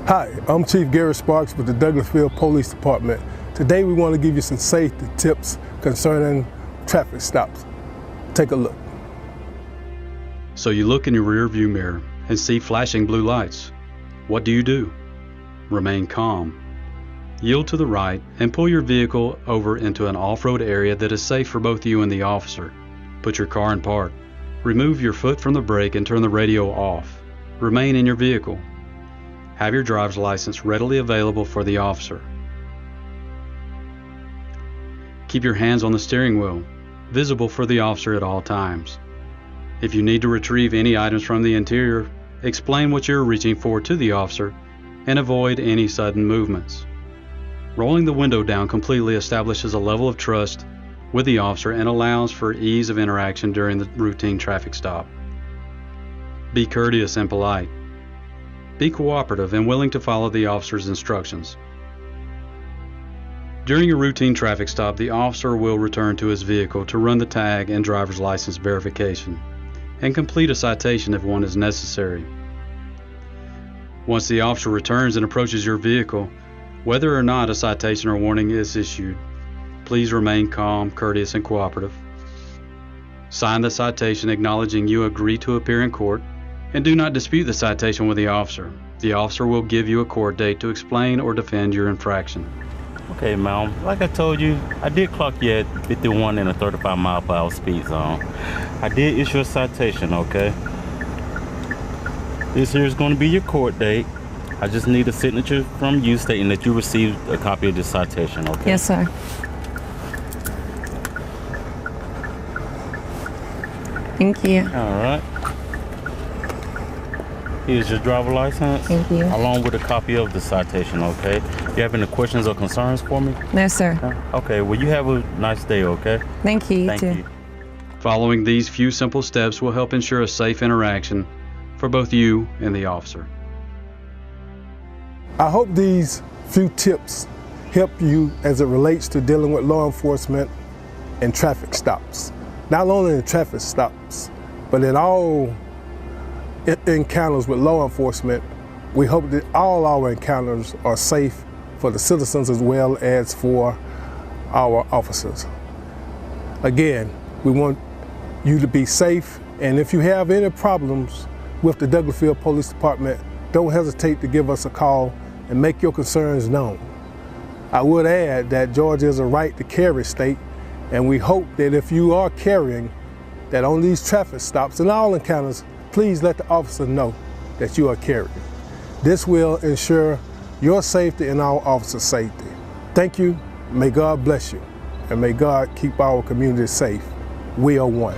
Hi, I'm Chief Gary Sparks with the Douglasville Police Department. Today we want to give you some safety tips concerning traffic stops. Take a look. So you look in your rear view mirror and see flashing blue lights. What do? Remain calm. Yield to the right and pull your vehicle over into an off-road area that is safe for both you and the officer. Put your car in park. Remove your foot from the brake and turn the radio off. Remain in your vehicle. Have your driver's license readily available for the officer. Keep your hands on the steering wheel, visible for the officer at all times. If you need to retrieve any items from the interior, explain what you're reaching for to the officer and avoid any sudden movements. Rolling the window down completely establishes a level of trust with the officer and allows for ease of interaction during the routine traffic stop. Be courteous and polite. Be cooperative and willing to follow the officer's instructions. During a routine traffic stop, the officer will return to his vehicle to run the tag and driver's license verification and complete a citation if one is necessary. Once the officer returns and approaches your vehicle, whether or not a citation or warning is issued, please remain calm, courteous, and cooperative. Sign the citation acknowledging you agree to appear in court, and do not dispute the citation with the officer. The officer will give you a court date to explain or defend your infraction. Okay, ma'am. Like I told you, I did clock you at 51 in a 35 mile per hour speed zone. I did issue a citation, okay? This here is going to be your court date. I just need a signature from you stating that you received a copy of this citation, okay? Yes, sir. Thank you. All right. Here's your driver license. Thank you. Along with a copy of the citation, okay? You have any questions or concerns for me? No, sir. Okay, well, you have a nice day, okay? Thank you. Thank you. Following these few simple steps will help ensure a safe interaction for both you and the officer. I hope these few tips help you as it relates to dealing with law enforcement and traffic stops. Not only in traffic stops, but in all encounters with law enforcement. We hope that all our encounters are safe for the citizens as well as for our officers. Again, we want you to be safe, and if you have any problems with the Douglasville Police Department, don't hesitate to give us a call and make your concerns known. I would add that Georgia is a right to carry state, and we hope that if you are carrying, that on these traffic stops and all encounters, please let the officer know that you are carrying. This will ensure your safety and our officers' safety. Thank you, may God bless you, and may God keep our community safe. We are one.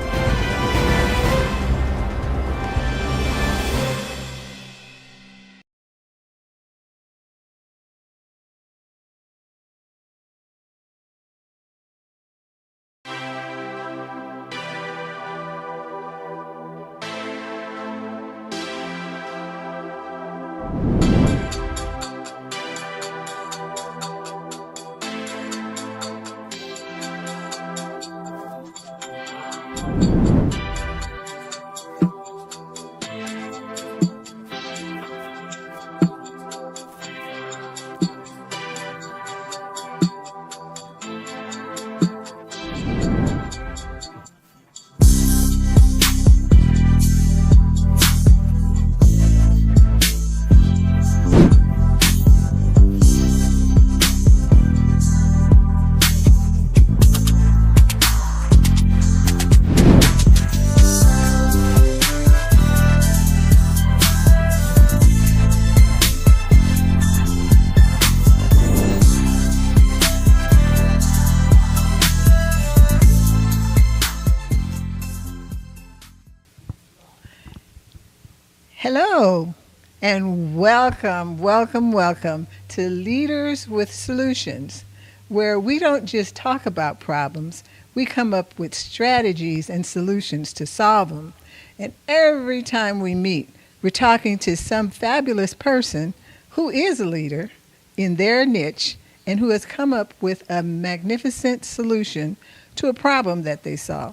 Hello, and welcome to Leaders with Solutions, where we don't just talk about problems, we come up with strategies and solutions to solve them. And every time we meet, we're talking to some fabulous person who is a leader in their niche and who has come up with a magnificent solution to a problem that they saw.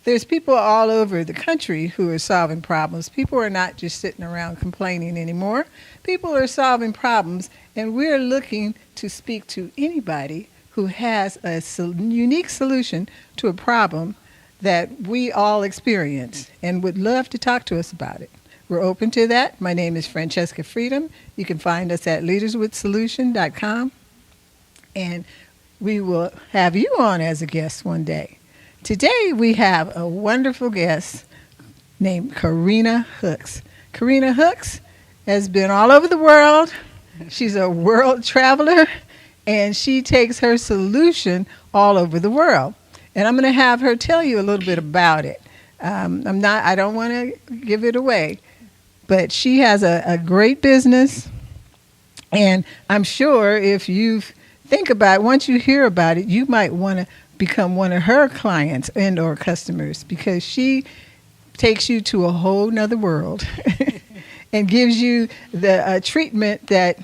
there's people all over the country who are solving problems. People are not just sitting around complaining anymore. People are solving problems, and we're looking to speak to anybody who has a unique solution to a problem that we all experience and would love to talk to us about it. We're open to that. My name is Francesca Freedom. You can find us at leaderswithsolution.com, and we will have you on as a guest one day. Today we have a wonderful guest named Karina Hooks. Karina Hooks has been all over the world. She's a world traveler, and she takes her solution all over the world. And I'm going to have her tell you a little bit about it. I don't want to give it away, but she has a great business, and I'm sure if you think about it, once you hear about it, you might want to become one of her clients and or customers, because she takes you to a whole nother world and gives you the treatment that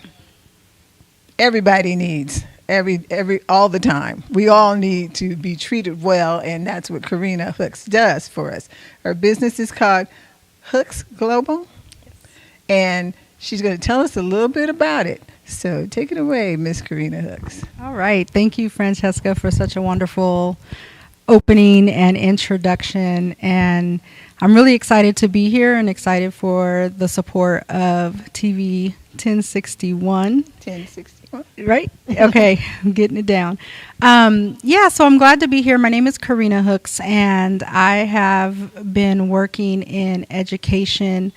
everybody needs all the time. We all need to be treated well, and that's what Karina Hooks does for us. Her business is called Hooks Global, and she's going to tell us a little bit about it. So take it away, Miss Karina Hooks. All right. Thank you, Francesca, for such a wonderful opening and introduction. And I'm really excited to be here and excited for the support of TV 1061. 1061. Right? Okay. I'm getting it down. So I'm glad to be here. My name is Karina Hooks, and I have been working in education,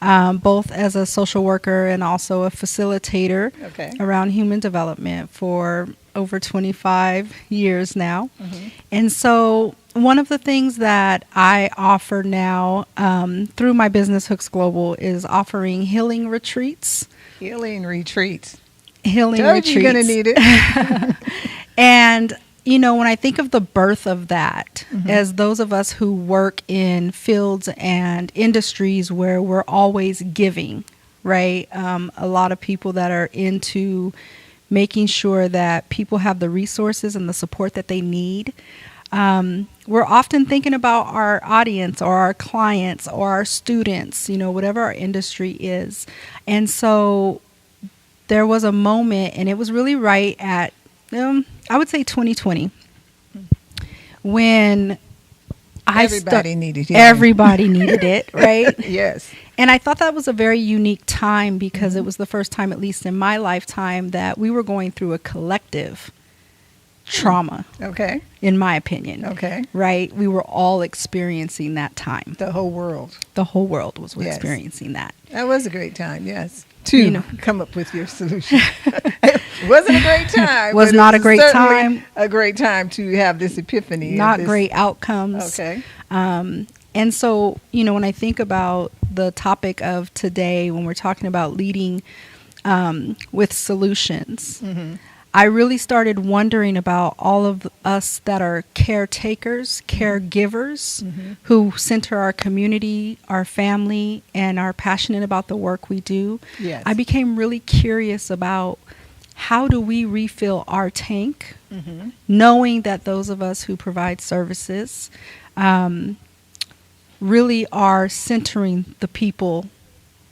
both as a social worker and also a facilitator around human development for over 25 years now. Mm-hmm. And so one of the things that I offer now through my business, Hooks Global, is offering healing retreats. Healing retreats. Healing Told retreats. You're going to need it. And, when I think of the birth of that, as those of us who work in fields and industries where we're always giving, right? A lot of people that are into making sure that people have the resources and the support that they need. We're often thinking about our audience or our clients or our students, whatever our industry is. And so there was a moment, and it was really right at, I would say 2020, when everybody needed it. Everybody needed it, right? Yes. And I thought that was a very unique time, because it was the first time, at least in my lifetime, that we were going through a collective trauma. Okay. In my opinion. Okay. Right? We were all experiencing that time. The whole world. The whole world was experiencing that. That was a great time, yes. To come up with your solution. It wasn't a great time. Was not a great time. A great time to have this epiphany. Not great outcomes. Okay. And so, when I think about the topic of today, when we're talking about leading with solutions, I really started wondering about all of us that are caretakers, caregivers, who center our community, our family, and are passionate about the work we do. Yes. I became really curious about how do we refill our tank, knowing that those of us who provide services really are centering the people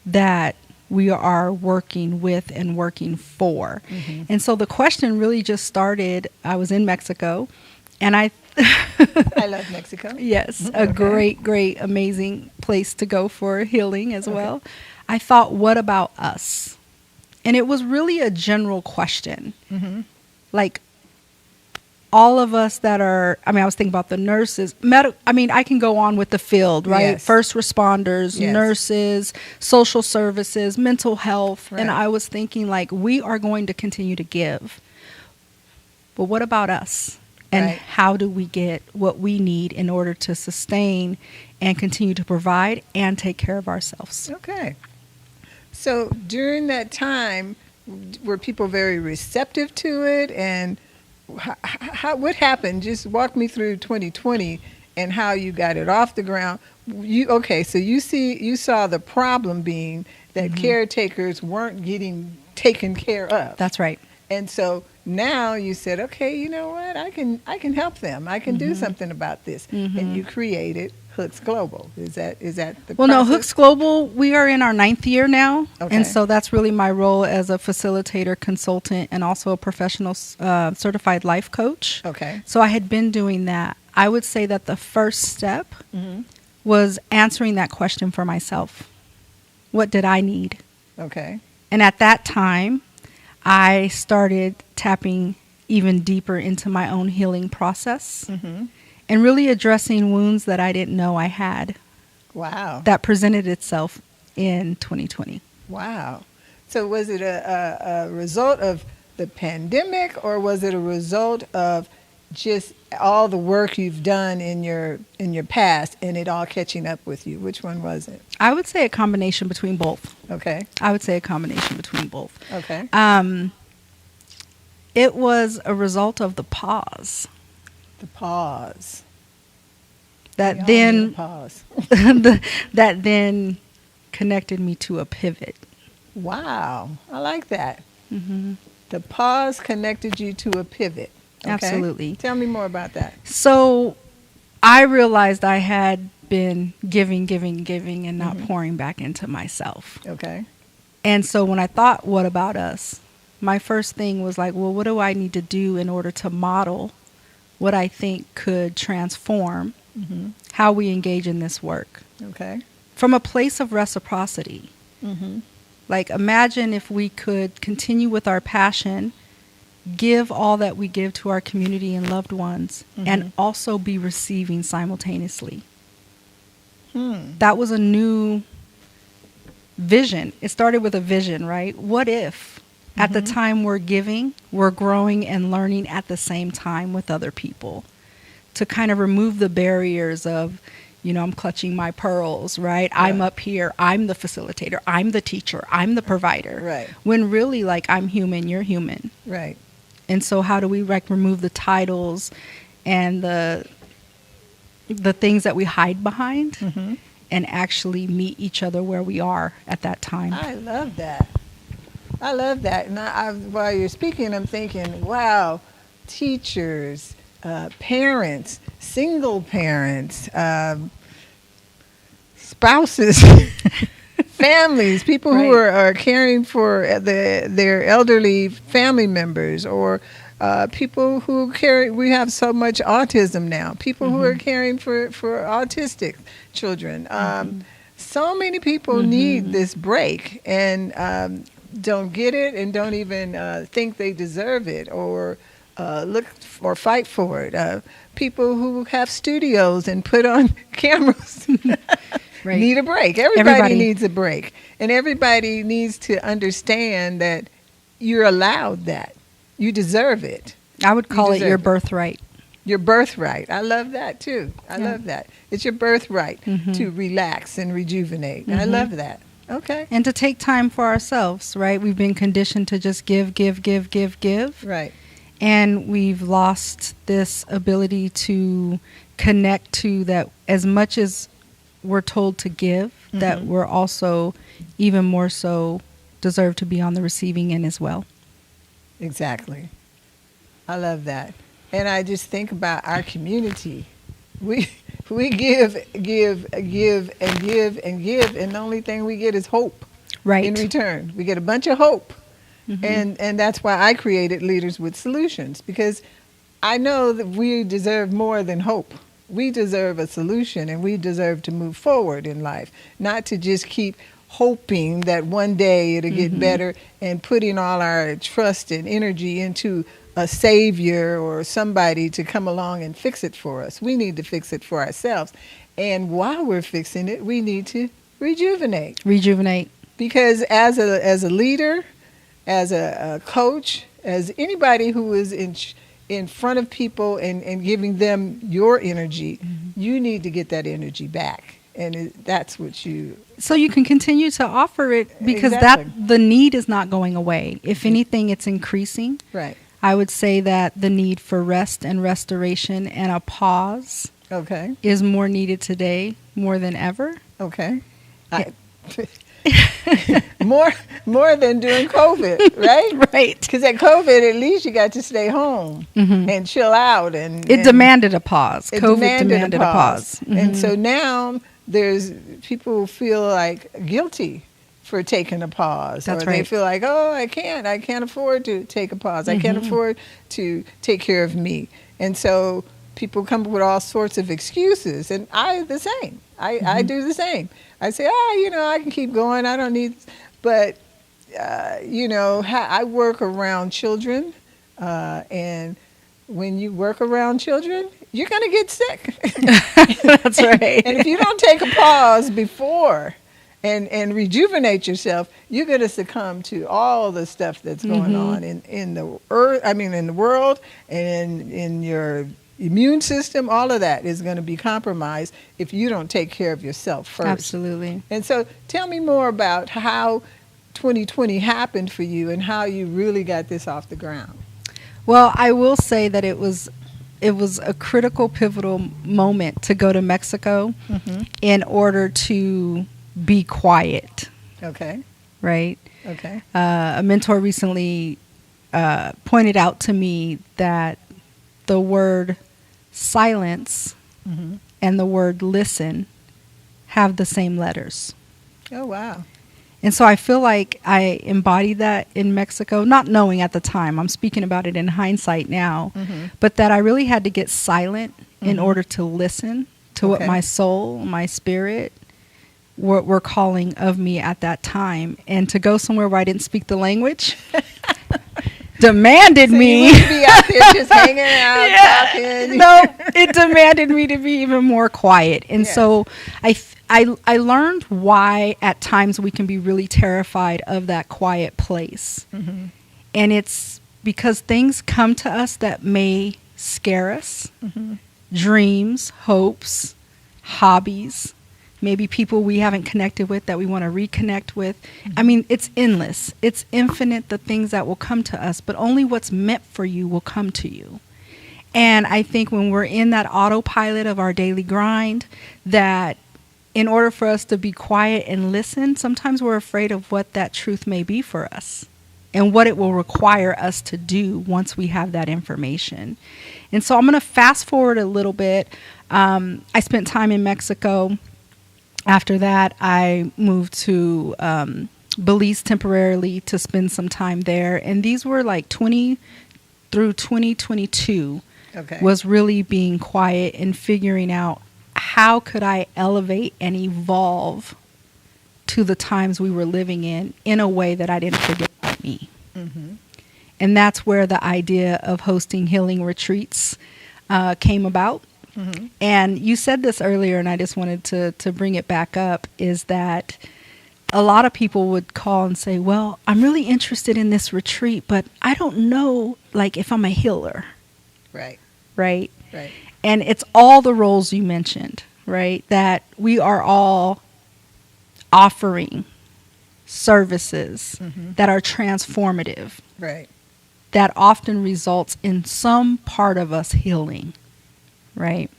that we are working with and working for. And so the question really just started. I was in Mexico, and I love Mexico. Yes, a great, amazing place to go for healing as well. I thought, what about us? And it was really a general question. Like, all of us that are, I was thinking about the nurses, I can go on with the field, right? Yes. First responders, Yes. nurses, social services, mental health. Right. And I was thinking, like, we are going to continue to give. But what about us? And how do we get what we need in order to sustain and continue to provide and take care of ourselves? Okay. So during that time, were people very receptive to it? And what happened? Just walk me through 2020 and how you got it off the ground. So you saw the problem being that caretakers weren't getting taken care of. That's right. And so now you said, okay, you know what? I can help them. I can do something about this. And you created Hooks Global. Is that the Well, no, process? Hooks Global, we are in our 9th year now. Okay. And so that's really my role as a facilitator, consultant, and also a professional certified life coach. Okay. So I had been doing that. I would say that the first step was answering that question for myself. What did I need? Okay. And at that time, I started tapping even deeper into my own healing process and really addressing wounds that I didn't know I had Wow. that presented itself in 2020. Wow. So was it a result of the pandemic, or was it a result of just all the work you've done in your past and it all catching up with you? Which one was it? I would say a combination between both. Okay. Okay. It was a result of the pause The pause. that We all need a then pause. that then connected me to a pivot. Wow. I like that. The pause connected you to a pivot. Okay? Absolutely. Tell me more about that. So I realized I had been giving and not pouring back into myself. Okay. And so when I thought, what about us? My first thing was like, well, what do I need to do in order to model what I think could transform how we engage in this work Okay. from a place of reciprocity? Like, imagine if we could continue with our passion, give all that we give to our community and loved ones, and also be receiving simultaneously. That was a new vision. It started with a vision, right? What if at the time we're giving, we're growing and learning at the same time with other people, to kind of remove the barriers of, I'm clutching my pearls, right? I'm up here. I'm the facilitator. I'm the teacher. I'm the provider. Right. When really, like, I'm human, you're human. Right. And so how do we remove the titles and the things that we hide behind and actually meet each other where we are at that time? I love that. And I while you're speaking, I'm thinking, wow, teachers, parents, single parents, spouses, families, people who are caring for their elderly family members, or people who we have so much autism now, people who are caring for autistic children. So many people need this break and don't get it, and don't even think they deserve it, or look or fight for it. People who have studios and put on cameras need a break. Everybody needs a break. And everybody needs to understand that you're allowed that. You deserve it. I would call it your birthright. Your birthright. I love that too. I love that. It's your birthright to relax and rejuvenate. I love that. Okay. And to take time for ourselves, right? We've been conditioned to just give. Right. And we've lost this ability to connect to that. As much as we're told to give, that we're also even more so deserve to be on the receiving end as well. Exactly. I love that. And I just think about our community. We give, and the only thing we get is hope. Right. In return. We get a bunch of hope. And that's why I created Leaders with Solutions, because I know that we deserve more than hope. We deserve a solution, and we deserve to move forward in life, not to just keep hoping that one day it'll get better and putting all our trust and energy into a savior or somebody to come along and fix it for us. We need to fix it for ourselves. And while we're fixing it, we need to rejuvenate. Because as a leader, as a coach, as anybody who is in front of people and giving them your energy, you need to get that energy back. And that's what you... So you can continue to offer it, because the need is not going away. If anything, it's increasing. Right. I would say that the need for rest and restoration and a pause is more needed today more than ever. Okay. more than during COVID, right? Right. Because at COVID, at least you got to stay home and chill out, and It demanded a pause. it COVID demanded a pause. And so now there's people feel like guilty for taking a pause, That's or they right. feel like, oh, I can't afford to take a pause. I can't afford to take care of me. And so people come up with all sorts of excuses, and I the same. I do the same. I say, I can keep going. I don't need, but I work around children, and when you work around children, you're going to get sick. That's right. And if you don't take a pause before and rejuvenate yourself, you're going to succumb to all the stuff that's going on in the earth. I mean, in the world, and in your immune system. All of that is going to be compromised if you don't take care of yourself first. Absolutely. And so, tell me more about how 2020 happened for you and how you really got this off the ground. Well, I will say that it was a critical, pivotal moment to go to Mexico in order to be quiet, Okay. right? Okay. A mentor recently pointed out to me that the word silence and the word listen have the same letters. Oh, wow. And so I feel like I embodied that in Mexico, not knowing at the time. I'm speaking about it in hindsight now, but that I really had to get silent in order to listen to what Okay. my soul, my spirit were calling of me at that time. And to go somewhere where I didn't speak the language demanded So me. you wouldn't be out there just hanging out, talking. No, it demanded me to be even more quiet. And Yes. so I learned why at times we can be really terrified of that quiet place. And it's because things come to us that may scare us. Dreams, hopes, hobbies, maybe people we haven't connected with that we want to reconnect with. I mean, it's endless. It's infinite, the things that will come to us, but only what's meant for you will come to you. And I think when we're in that autopilot of our daily grind, that in order for us to be quiet and listen, sometimes we're afraid of what that truth may be for us and what it will require us to do once we have that information. And so I'm going to fast forward a little bit. I spent time in Mexico. After that, I moved to Belize temporarily to spend some time there. And these were like 20 through 2022 Okay. was really being quiet and figuring out how could I elevate and evolve to the times we were living in a way that I didn't forget about me. And that's where the idea of hosting healing retreats came about. And you said this earlier, and I just wanted to bring it back up, is that a lot of people would call and say, well, I'm really interested in this retreat, but I don't know, like, if I'm a healer, Right. right? Right. And it's all the roles you mentioned, right? That we are all offering services that are transformative, Right. that often results in some part of us healing, right?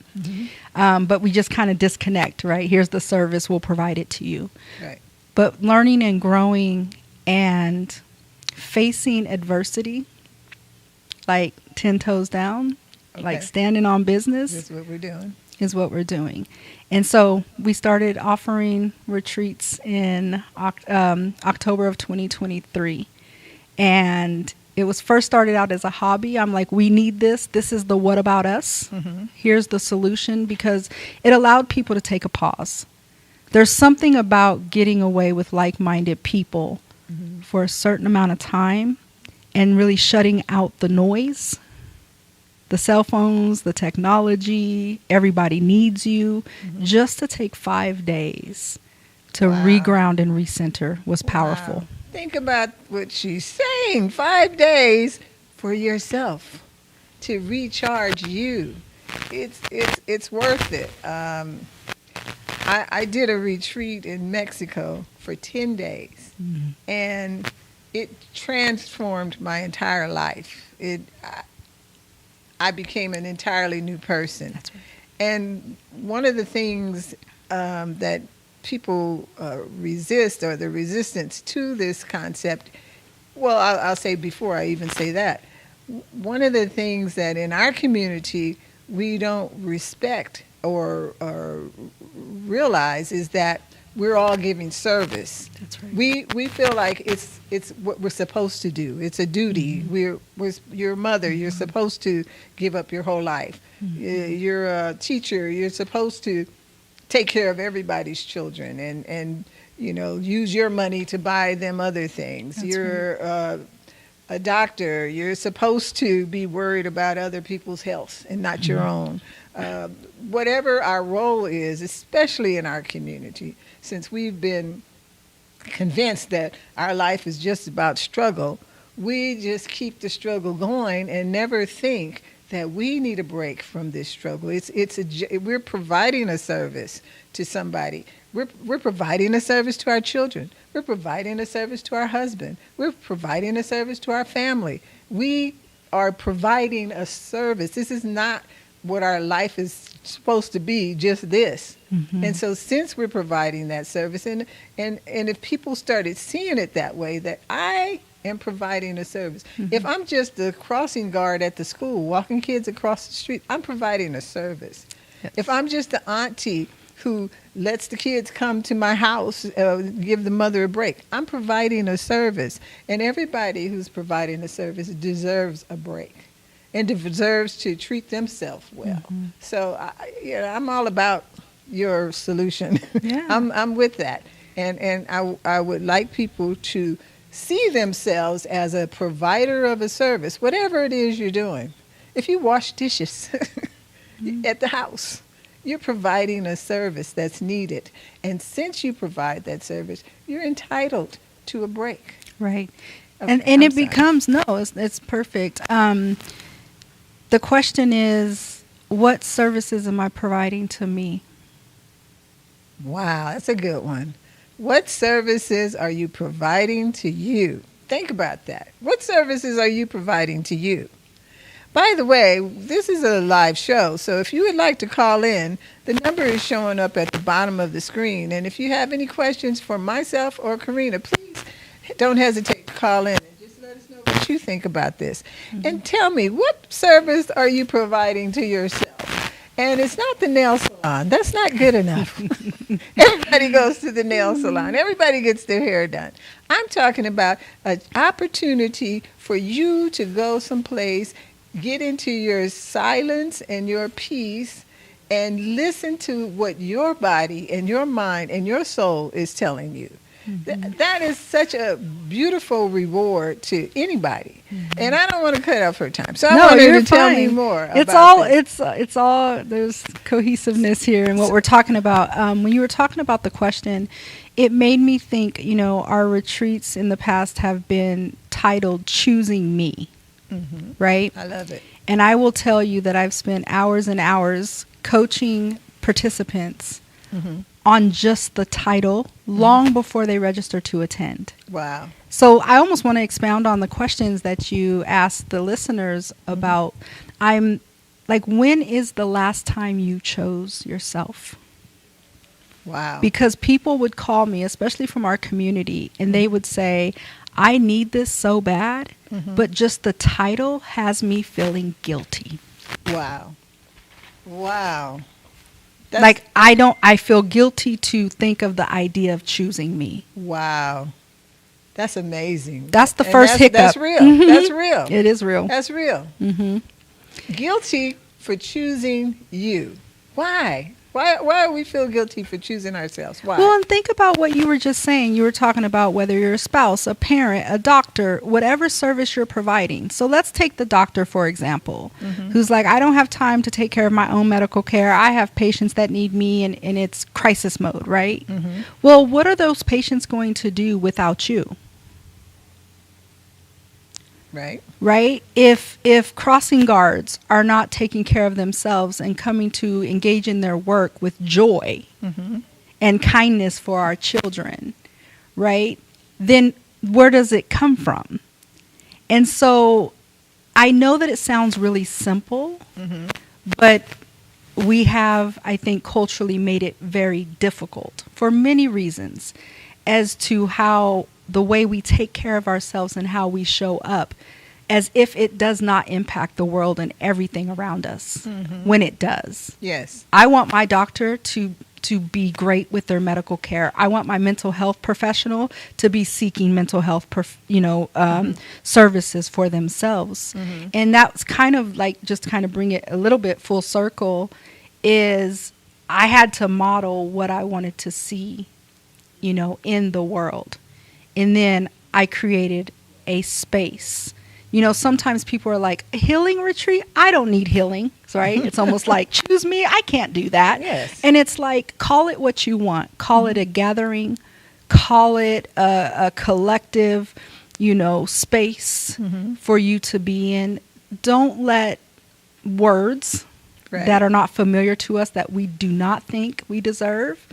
But we just kind of disconnect, right? Here's the service, we'll provide it to you. Right. But learning and growing and facing adversity, like 10 toes down, like Okay. standing on business, That's what we're doing. is what we're doing. And so we started offering retreats in October of 2023. And it was first started out as a hobby. I'm like, we need this. This is the what about us. Here's the solution, because it allowed people to take a pause. There's something about getting away with like-minded people for a certain amount of time and really shutting out the noise. The cell phones, the technology, everybody needs you. Just to take 5 days to Wow. reground and recenter was powerful. Wow. Think about what she's saying. 5 days for yourself to recharge you. It's worth it. I did a retreat in Mexico for 10 days, and it transformed my entire life. I became an entirely new person. That's right. And one of the things that people resist, or the resistance to this concept, well, I'll say before I even say that, one of the things that in our community we don't respect or realize is that we're all giving service. That's right. We feel like it's what we're supposed to do. It's a duty. We're your mother. You're supposed to give up your whole life. You're a teacher. You're supposed to take care of everybody's children and use your money to buy them other things. That's you're a doctor. You're supposed to be worried about other people's health and not your own. Whatever our role is, especially in our community, since we've been convinced that our life is just about struggle, we just keep the struggle going and never think that we need a break from this struggle. We're providing a service to somebody. We're providing a service to our children. We're providing a service to our husband. We're providing a service to our family. We are providing a service. This is not what our life is supposed to be, just this. And so since we're providing that service, and if people started seeing it that way, that I am providing a service. If I'm just the crossing guard at the school, walking kids across the street, I'm providing a service. Yes. If I'm just the auntie who lets the kids come to my house, give the mother a break, I'm providing a service. And everybody who's providing a service deserves a break and deserves to treat themselves well. So I'm all about your solution. Yeah. I'm with that. And I would like people to see themselves as a provider of a service, whatever it is you're doing. If you wash dishes at the house, you're providing a service that's needed. And since you provide that service, you're entitled to a break. Right. Okay, And I'm it sorry. becomes, it's perfect. The question is, what services am I providing to me? Wow, that's a good one. What services are you providing to you? Think about that. What services are you providing to you? By the way, this is a live show, so if you would like to call in, the number is showing up at the bottom of the screen. And if you have any questions for myself or Karina, please don't hesitate to call in and just let us know what you think about this. And tell me, what service are you providing to yourself? And it's not the nail salon. That's not good enough. Everybody goes to the nail salon. Everybody gets their hair done. I'm talking about an opportunity for you to go someplace, get into your silence and your peace, and listen to what your body and your mind and your soul is telling you. That is such a beautiful reward to anybody. And I don't want to cut off her time. So I want her to tell me more about this. It's all, there's cohesiveness here in what we're talking about. When you were talking about the question, it made me think, our retreats in the past have been titled Choosing Me, right? I love it. And I will tell you that I've spent hours and hours coaching participants on just the title long before they register to attend. Wow. So I almost want to expound on the questions that you asked the listeners about. I'm like, when is the last time you chose yourself? Wow. Because people would call me, especially from our community, and they would say, I need this so bad, but just the title has me feeling guilty. Wow. Wow. I feel guilty to think of the idea of choosing me. Wow. That's amazing. That's the first hiccup. That's real. That's real. It is real. That's real. Guilty for choosing you. Why? Why do we feel guilty for choosing ourselves? Why? Well, and think about what you were just saying. You were talking about whether you're a spouse, a parent, a doctor, whatever service you're providing. So let's take the doctor, for example, who's like, I don't have time to take care of my own medical care. I have patients that need me, and it's crisis mode, right? Well, what are those patients going to do without you? Right? If crossing guards are not taking care of themselves and coming to engage in their work with joy and kindness for our children, right? Then where does it come from? And so I know that it sounds really simple, but we have, I think, culturally made it very difficult for many reasons as to how the way we take care of ourselves and how we show up, as if it does not impact the world and everything around us when it does. Yes. I want my doctor to be great with their medical care. I want my mental health professional to be seeking mental health, services for themselves. And that's kind of like, just to kind of bring it a little bit full circle, is I had to model what I wanted to see, in the world. And then I created a space. Sometimes people are like, a healing retreat? I don't need healing, right? It's almost like, choose me, I can't do that. Yes. And it's like, call it what you want. Call it a gathering. Call it a collective, space for you to be in. Don't let words that are not familiar to us, that we do not think we deserve,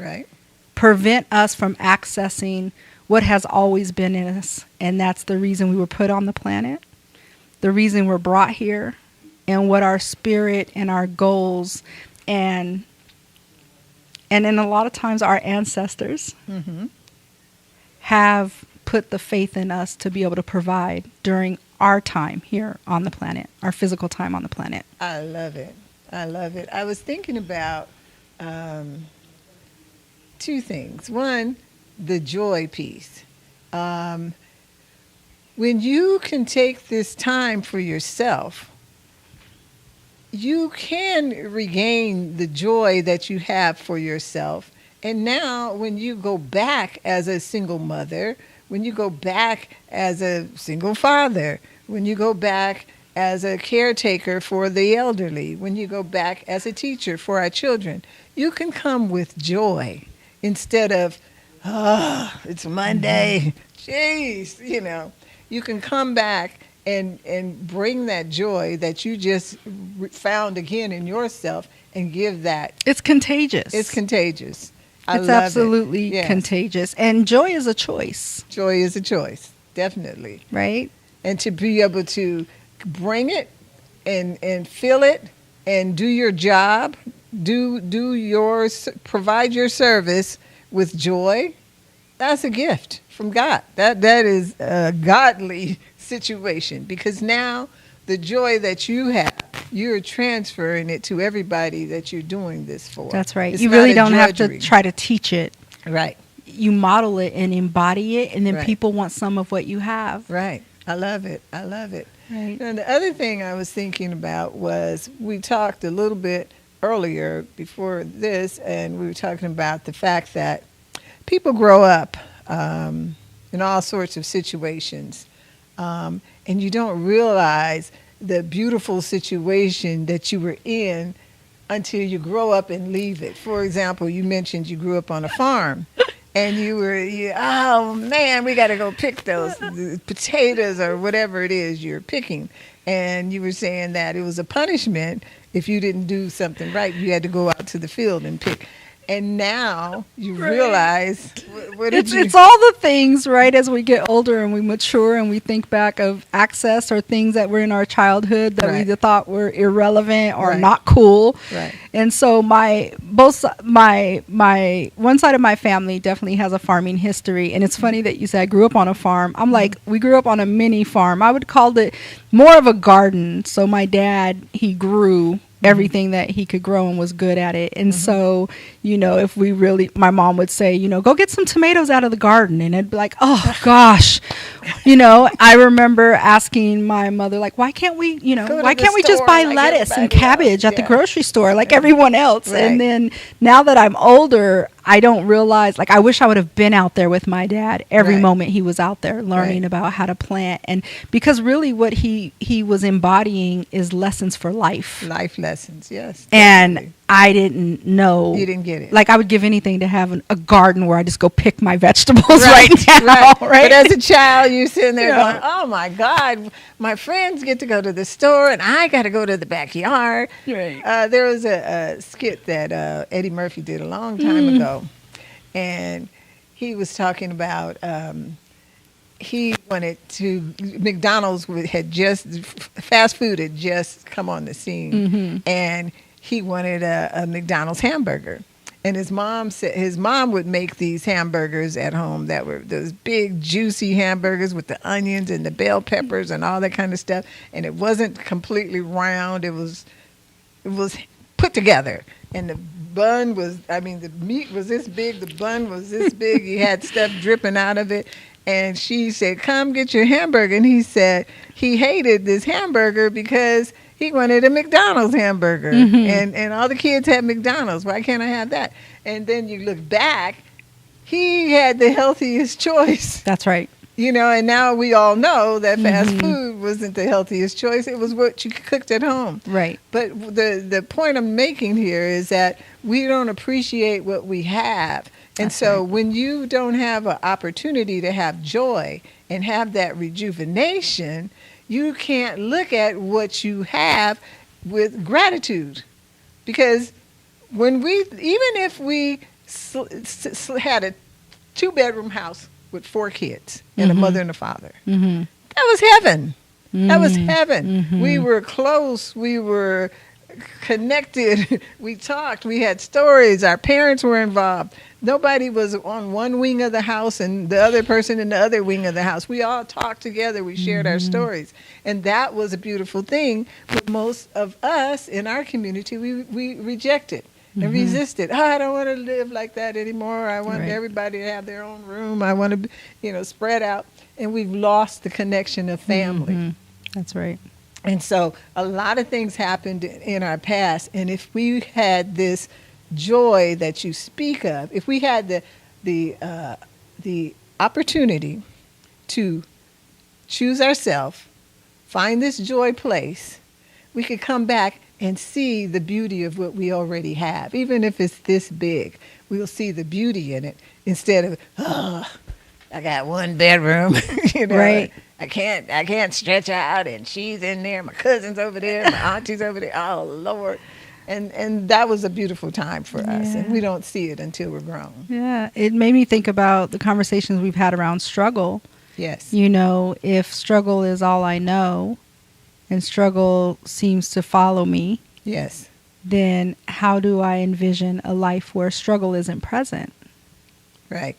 prevent us from accessing what has always been in us. And that's the reason we were put on the planet, the reason we're brought here, and what our spirit and our goals and in a lot of times our ancestors have put the faith in us to be able to provide during our time here on the planet, our physical time on the planet. I love it. I love it. I was thinking about two things. One, the joy piece. When you can take this time for yourself, you can regain the joy that you have for yourself. And now when you go back as a single mother, when you go back as a single father, when you go back as a caretaker for the elderly, when you go back as a teacher for our children, you can come with joy instead of, it's Monday, jeez, you can come back and bring that joy that you just found again in yourself and give that. It's contagious. It's contagious. It's absolutely contagious. And joy is a choice. Joy is a choice, definitely. Right? And to be able to bring it and feel it and do your job, provide your service with joy, that's a gift from God. That is a godly situation, because now the joy that you have, you're transferring it to everybody that you're doing this for. That's right. It's you really don't have to try to teach it. Right. You model it and embody it, and then Right. people want some of what you have. Right. I love it. I love it. Right. And the other thing I was thinking about was, we talked a little bit earlier before this, and we were talking about the fact that people grow up in all sorts of situations, and you don't realize the beautiful situation that you were in until you grow up and leave it. For example, you mentioned you grew up on a farm. And oh man, we got to go pick those potatoes or whatever it is you're picking. And you were saying that it was a punishment if you didn't do something right. You had to go out to the field and pick. And now you realize, It's all the things, right, as we get older and we mature and we think back of access or things that were in our childhood that we thought were irrelevant or not cool. Right. And so my one side of my family definitely has a farming history. And it's funny that you said I grew up on a farm. I'm like, we grew up on a mini farm. I would call it more of a garden. So my dad, he grew everything that he could grow and was good at it. And so, if my mom would say, go get some tomatoes out of the garden. And it'd be like, oh gosh, I remember asking my mother, like, why can't we, why can't we just buy lettuce and cabbage at the grocery store like everyone else? Right. And then now that I'm older, I don't realize, like, I wish I would have been out there with my dad every moment he was out there learning about how to plant. And because really what he was embodying is lessons for life. Life lessons, yes. And definitely. I didn't know. You didn't get it. Like, I would give anything to have a garden where I just go pick my vegetables right now. Right. But as a child, you're sitting there going, oh my God, my friends get to go to the store and I got to go to the backyard. Right. There was a skit that Eddie Murphy did a long time ago. And he was talking about he wanted to, McDonald's fast food had just come on the scene. And he wanted a McDonald's hamburger. And his mom said his mom would make these hamburgers at home that were those big, juicy hamburgers with the onions and the bell peppers and all that kind of stuff. And it wasn't completely round. It was put together. And the bun was, I mean, the meat was this big, the bun was this big. You had stuff dripping out of it. And she said, "Come get your hamburger." And he said he hated this hamburger because he wanted a McDonald's hamburger. And all the kids had McDonald's. Why can't I have that? And then you look back, he had the healthiest choice. That's right. You know, and now we all know that fast food wasn't the healthiest choice. It was what you cooked at home. Right. But the point I'm making here is that we don't appreciate what we have. And That's so right. when you don't have an opportunity to have joy and have that rejuvenation, you can't look at what you have with gratitude. Because when even if we had a 2-bedroom house with 4 kids and a mother and a father, that was heaven. That was heaven. We were close. We were connected. We talked. We had stories. Our parents were involved. Nobody was on one wing of the house and the other person in the other wing of the house. We all talked together. We shared our stories. And that was a beautiful thing. But most of us in our community, we rejected and resisted. Oh, I don't want to live like that anymore. I want everybody to have their own room. I want to, spread out. And we've lost the connection of family. That's right. And so a lot of things happened in our past. And if we had this joy that you speak of, if we had the opportunity to choose ourselves, find this joy place, we could come back and see the beauty of what we already have. Even if it's this big, we'll see the beauty in it instead of, oh, I got 1 bedroom, Right. I can't stretch out, and she's in there, my cousin's over there, my auntie's over there. Oh Lord. And that was a beautiful time for us, and we don't see it until we're grown. Yeah, it made me think about the conversations we've had around struggle. Yes. If struggle is all I know and struggle seems to follow me, Yes. then how do I envision a life where struggle isn't present? Right.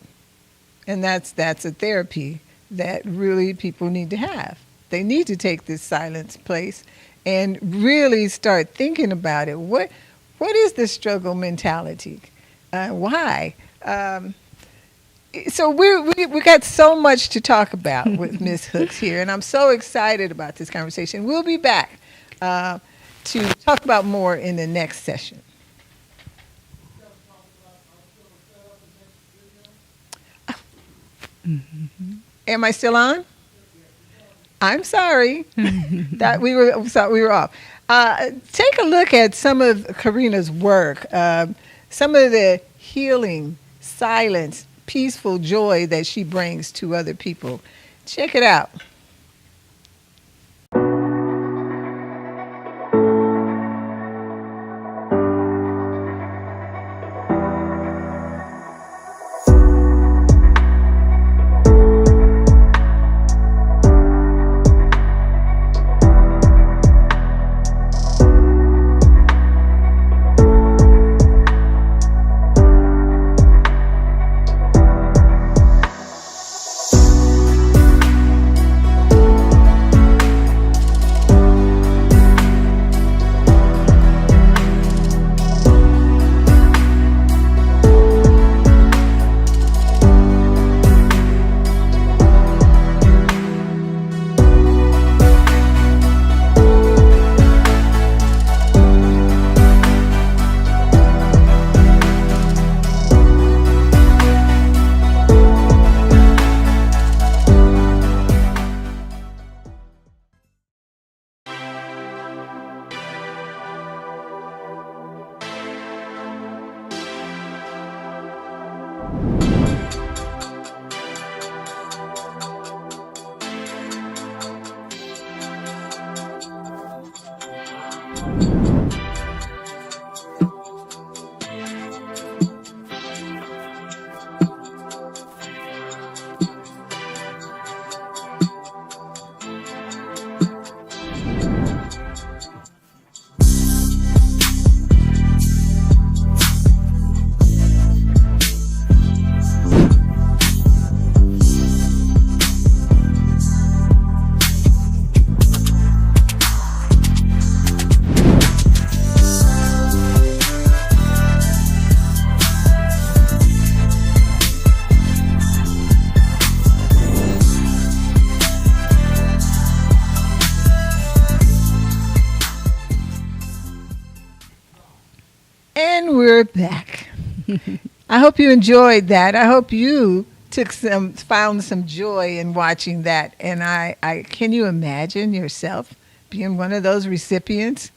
And that's a therapy that really people need to have. They need to take this silence place and really start thinking about it. What is the struggle mentality? Why? So we got so much to talk about with Ms. Hooks here, and I'm so excited about this conversation. We'll be back to talk about more in the next session. Am I still on? I'm sorry that we were off. Take a look at some of Karina's work, some of the healing, silence, peaceful joy that she brings to other people. Check it out. And we're back. I hope you enjoyed that. I hope you found some joy in watching that. And I can you imagine yourself being one of those recipients?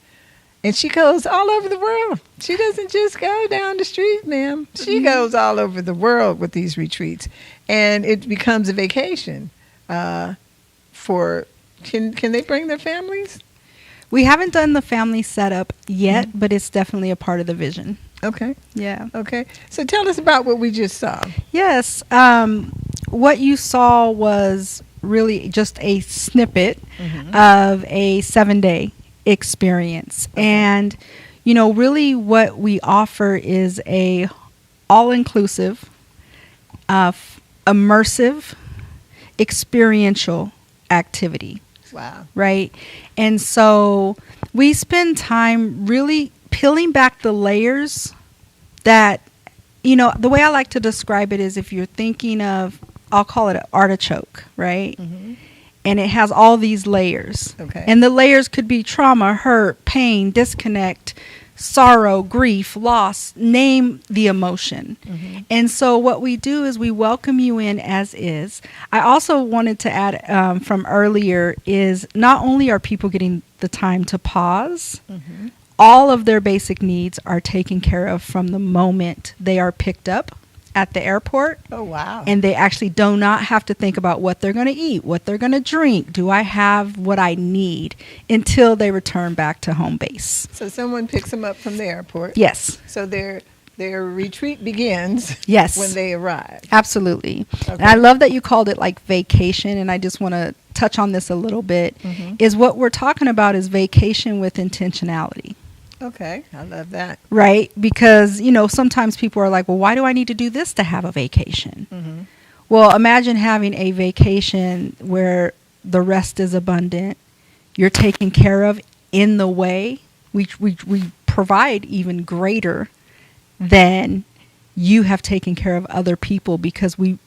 And she goes all over the world. She doesn't just go down the street, ma'am. She goes all over the world with these retreats. And it becomes a vacation for, can they bring their families? We haven't done the family setup yet, but it's definitely a part of the vision. Okay. Yeah. Okay. So tell us about what we just saw. Yes. What you saw was really just a snippet of a 7-day experience. Okay. And, you know, really what we offer is a all-inclusive, immersive, experiential activity. Wow. Right? And so we spend time really peeling back the layers that, you know, the way I like to describe it is if you're thinking of, I'll call it an artichoke, right? Mm-hmm. And it has all these layers. Okay. And the layers could be trauma, hurt, pain, disconnect, sorrow, grief, loss, name the emotion. Mm-hmm. And so what we do is we welcome you in as is. I also wanted to add from earlier is not only are people getting the time to pause, all of their basic needs are taken care of from the moment they are picked up at the airport. Oh, wow. And they actually do not have to think about what they're going to eat, what they're going to drink. Do I have what I need until they return back to home base? So someone picks them up from the airport. Yes. So their retreat begins yes. when they arrive. Absolutely. Okay. And I love that you called it like vacation, and I just want to touch on this a little bit, is what we're talking about is vacation with intentionality. Okay, I love that. Right? Because, you know, sometimes people are like, well, why do I need to do this to have a vacation? Mm-hmm. Well, imagine having a vacation where the rest is abundant. You're taken care of in the way. We provide even greater than you have taken care of other people because we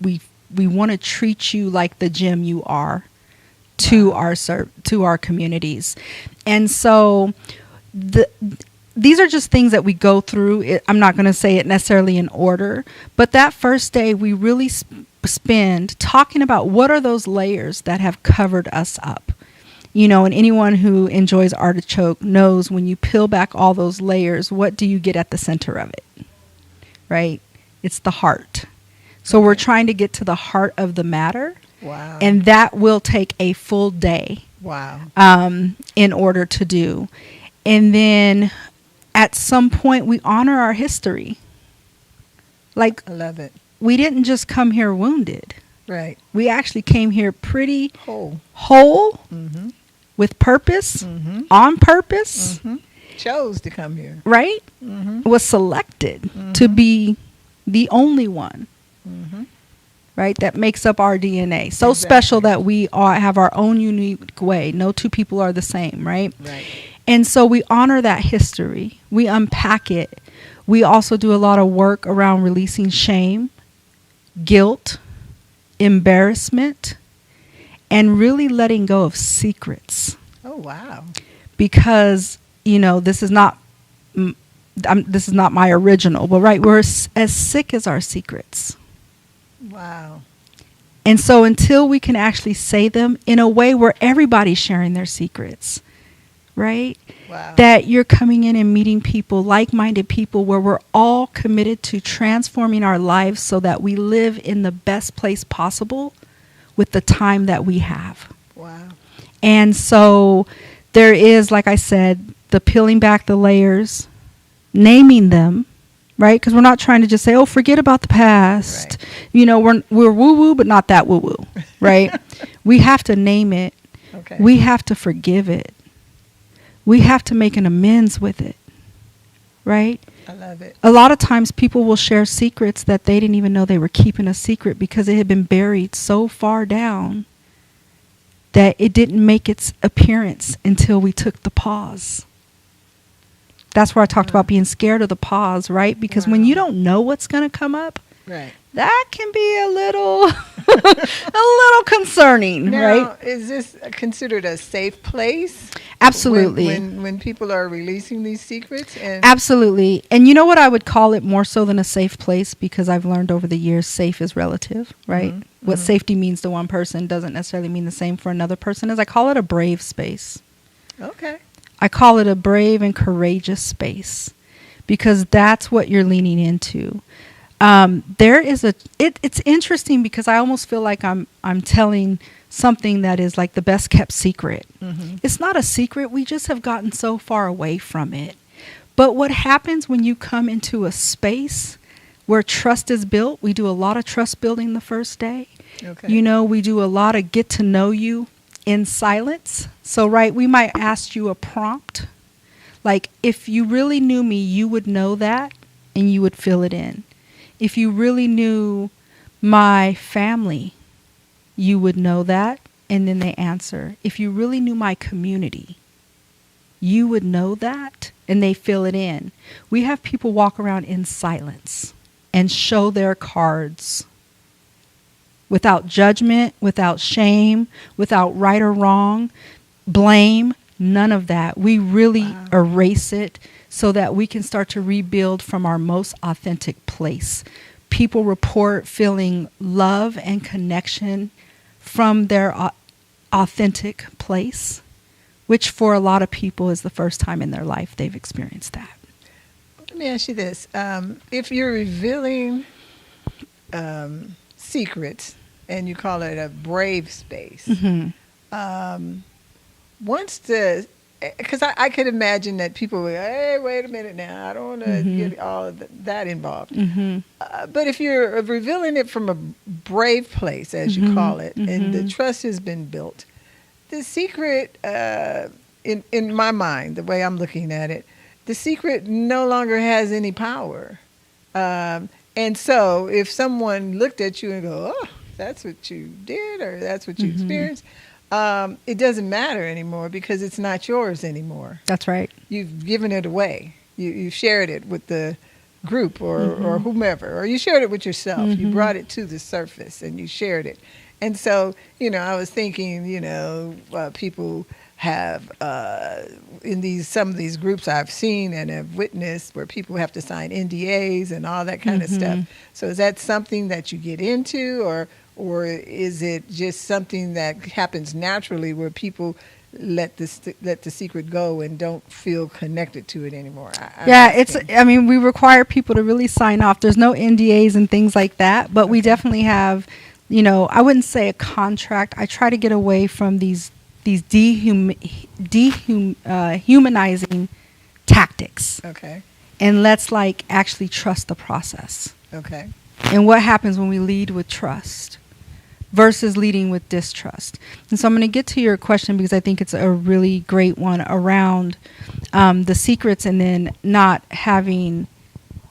want to treat you like the gem you are to our communities. And so these are just things that we go through. I'm not going to say it necessarily in order, but that first day we really spend talking about what are those layers that have covered us up. You know, and anyone who enjoys artichoke knows when you peel back all those layers, what do you get at the center of it? Right? It's the heart. So we're trying to get to the heart of the matter. Wow. And that will take a full day. Wow. In order to do. And then at some point we honor our history. Like, I love it. We didn't just come here wounded. Right. We actually came here pretty whole, mm-hmm. with purpose, mm-hmm. on purpose. Mm-hmm. Chose to come here. Right? Mm-hmm. Was selected mm-hmm. to be the only one. Mm-hmm. Right? That makes up our DNA. So exactly. special that we have our own unique way. No two people are the same, right? Right. And so we honor that history. We unpack it. We also do a lot of work around releasing shame, guilt, embarrassment, and really letting go of secrets. Oh, wow. Because, you know, this is not my original, but right, we're as sick as our secrets. Wow. And so until we can actually say them in a way where everybody's sharing their secrets, right? Wow. That you're coming in and meeting people, like-minded people, where we're all committed to transforming our lives so that we live in the best place possible with the time that we have. Wow. And so there is, like I said, the peeling back the layers, naming them, right? Because we're not trying to just say, oh, forget about the past. Right. You know, we're woo-woo, but not that woo-woo, right? We have to name it. Okay. We have to forgive it. We have to make an amends with it, right? I love it. A lot of times people will share secrets that they didn't even know they were keeping a secret because it had been buried so far down that it didn't make its appearance until we took the pause. That's where I talked about being scared of the pause, right? Because when you don't know what's going to come up, right, that can be a little a little concerning, Now, right? is this considered a safe place? Absolutely. When people are releasing these secrets? And Absolutely. And you know what I would call it more so than a safe place, because I've learned over the years safe is relative, right? What safety means to one person doesn't necessarily mean the same for another person. Is I call it a brave space. Okay. I call it a brave and courageous space, because that's what you're leaning into. There is it's interesting because I almost feel like I'm telling something that is like the best kept secret. It's not a secret. We just have gotten so far away from it. But what happens when you come into a space where trust is built? We do a lot of trust building the first day. Okay. You know, we do a lot of get to know you in silence. So, right, we might ask you a prompt. Like, if you really knew me, you would know that and you would fill it in. If you really knew my family, you would know that, and then they answer. If you really knew my community, you would know that, and they fill it in. We have people walk around in silence and show their cards without judgment, without shame, without right or wrong, blame, none of that. We really erase it so that we can start to rebuild from our most authentic place. People report feeling love and connection from their authentic place, which for a lot of people is the first time in their life they've experienced that. Let me ask you this. If you're revealing secrets and you call it a brave space, because I could imagine that people would, hey, wait a minute now, I don't want to get all of that involved. But if you're revealing it from a brave place, as you call it, and the trust has been built, the secret, in my mind, the way I'm looking at it, the secret no longer has any power. And so if someone looked at you and go, oh, that's what you did, or that's what you experienced, it doesn't matter anymore because it's not yours anymore. That's right. You've given it away. You shared it with the group or whomever, or you shared it with yourself. You brought it to the surface and you shared it. And so, I was thinking, people have in some of these groups I've seen and have witnessed where people have to sign NDAs and all that kind of stuff. So is that something that you get into, or is it just something that happens naturally where people let the secret go and don't feel connected to it anymore? We require people to really sign off. There's no NDAs and things like that, but we definitely have, I wouldn't say a contract. I try to get away from these dehumanizing tactics. Okay. And let's actually trust the process. Okay. And what happens when we lead with trust versus leading with distrust. And so I'm going to get to your question because I think it's a really great one around the secrets and then not having